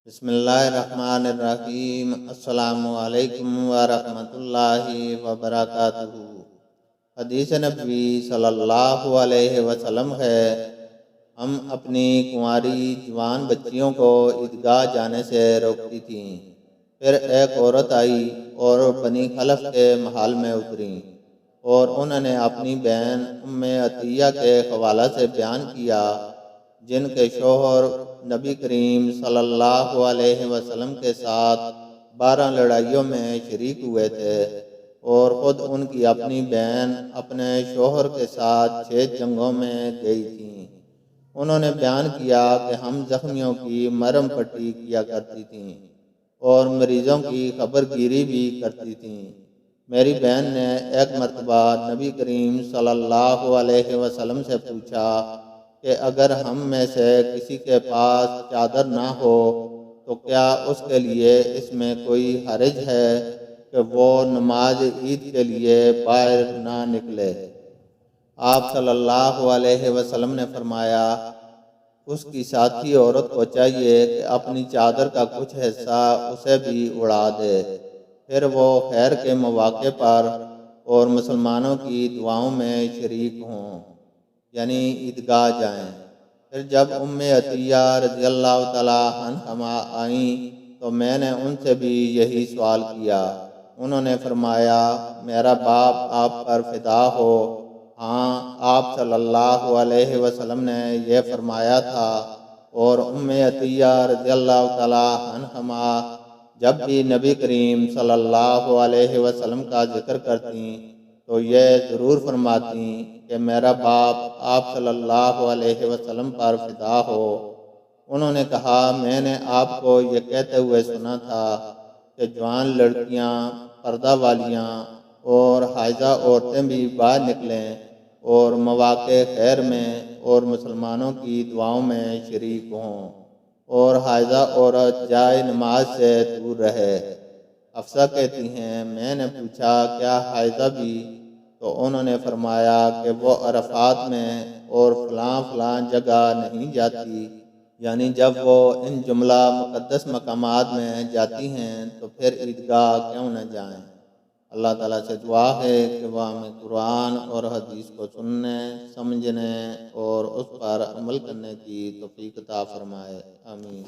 بسم اللہ الرحمن الرحیم۔ السلام علیکم ورحمۃ اللہ وبرکاتہ۔ حدیث نبوی صلی اللہ علیہ وسلم ہے، ہم اپنی کنواری جوان بچیوں کو عیدگاہ جانے سے روکتی تھیں۔ پھر ایک عورت آئی اور بنی خلف کے محل میں اتری اور انہوں نے اپنی بہن ام عطیہ کے حوالہ سے بیان کیا، جن کے شوہر نبی کریم صلی اللہ علیہ وسلم کے ساتھ 12 لڑائیوں میں شریک ہوئے تھے، اور خود ان کی اپنی بہن اپنے شوہر کے ساتھ 6 جنگوں میں گئی تھیں۔ انہوں نے بیان کیا کہ ہم زخمیوں کی مرہم پٹی کیا کرتی تھیں اور مریضوں کی خبر گیری بھی کرتی تھیں۔ میری بہن نے ایک مرتبہ نبی کریم صلی اللہ علیہ وسلم سے پوچھا کہ اگر ہم میں سے کسی کے پاس چادر نہ ہو تو کیا اس کے لیے اس میں کوئی حرج ہے کہ وہ نماز عید کے لیے باہر نہ نکلے؟ آپ صلی اللہ علیہ وسلم نے فرمایا، اس کی ساتھی عورت کو چاہیے کہ اپنی چادر کا کچھ حصہ اسے بھی اڑا دے، پھر وہ خیر کے مواقع پر اور مسلمانوں کی دعاؤں میں شریک ہوں، یعنی عیدگاہ جائیں۔ پھر جب ام عطیہ رضی اللہ تعالیٰ عنہما آئیں تو میں نے ان سے بھی یہی سوال کیا۔ انہوں نے فرمایا، میرا باپ آپ پر فدا ہو، ہاں آپ صلی اللہ علیہ وسلم نے یہ فرمایا تھا۔ اور ام عطیہ رضی اللہ تعالیٰ عنہما جب بھی نبی کریم صلی اللہ علیہ وسلم کا ذکر کرتی تو یہ ضرور فرماتی کہ میرا باپ آپ صلی اللہ علیہ وسلم پر فدا ہو۔ انہوں نے کہا، میں نے آپ کو یہ کہتے ہوئے سنا تھا کہ جوان لڑکیاں، پردہ والیاں اور حائضہ عورتیں بھی باہر نکلیں اور مواقع خیر میں اور مسلمانوں کی دعاؤں میں شریک ہوں، اور حائضہ عورت جائے نماز سے دور رہے۔ حفصہ کہتی ہیں، میں نے پوچھا کیا حائضہ بھی؟ تو انہوں نے فرمایا کہ وہ عرفات میں اور فلاں فلاں جگہ نہیں جاتی، یعنی جب وہ ان جملہ مقدس مقامات میں جاتی ہیں تو پھر عیدگاہ کیوں نہ جائیں۔ اللہ تعالیٰ سے دعا ہے کہ وہ ہمیں قرآن اور حدیث کو سننے، سمجھنے اور اس پر عمل کرنے کی توفیق عطا فرمائے، آمین۔